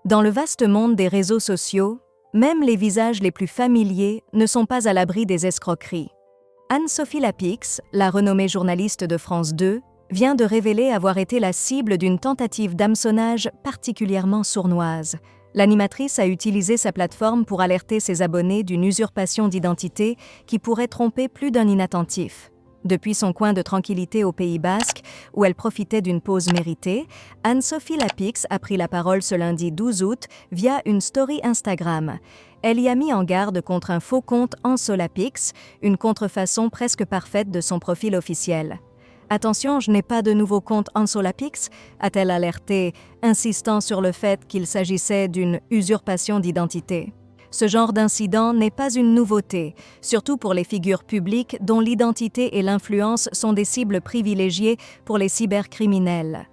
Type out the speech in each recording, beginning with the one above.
Dans le vaste monde des réseaux sociaux, même les visages les plus familiers ne sont pas à l'abri des escroqueries. Anne-Sophie Lapix, la renommée journaliste de France 2, vient de révéler avoir été la cible d'une tentative d'hameçonnage particulièrement sournoise. L'animatrice a utilisé sa plateforme pour alerter ses abonnés d'une usurpation d'identité qui pourrait tromper plus d'un inattentif. Depuis son coin de tranquillité au Pays Basque, où elle profitait d'une pause méritée, Anne-Sophie Lapix a pris la parole ce lundi 12 août via une story Instagram. Elle y a mis en garde contre un faux compte Anso Lapix, une contrefaçon presque parfaite de son profil officiel. « Attention, je n'ai pas de nouveau compte Anso Lapix », a-t-elle alerté, insistant sur le fait qu'il s'agissait d'une usurpation d'identité. Ce genre d'incident n'est pas une nouveauté, surtout pour les figures publiques dont l'identité et l'influence sont des cibles privilégiées pour les cybercriminels.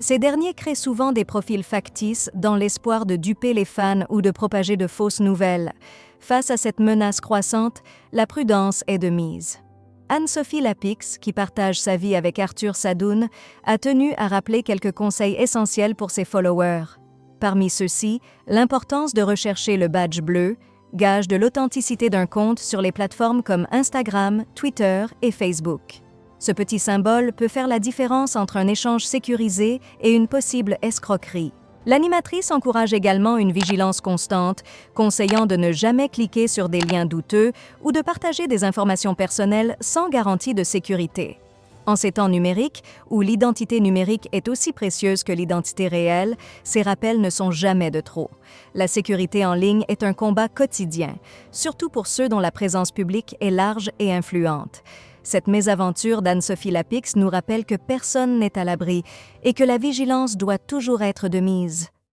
Ces derniers créent souvent des profils factices dans l'espoir de duper les fans ou de propager de fausses nouvelles. Face à cette menace croissante, la prudence est de mise. Anne-Sophie Lapix, qui partage sa vie avec Arthur Sadoun, a tenu à rappeler quelques conseils essentiels pour ses followers. Parmi ceux-ci, l'importance de rechercher le badge bleu, gage de l'authenticité d'un compte sur les plateformes comme Instagram, Twitter et Facebook. Ce petit symbole peut faire la différence entre un échange sécurisé et une possible escroquerie. L'animatrice encourage également une vigilance constante, conseillant de ne jamais cliquer sur des liens douteux ou de partager des informations personnelles sans garantie de sécurité. En ces temps numériques, où l'identité numérique est aussi précieuse que l'identité réelle, ces rappels ne sont jamais de trop. La sécurité en ligne est un combat quotidien, surtout pour ceux dont la présence publique est large et influente. Cette mésaventure d'Anne-Sophie Lapix nous rappelle que personne n'est à l'abri et que la vigilance doit toujours être de mise.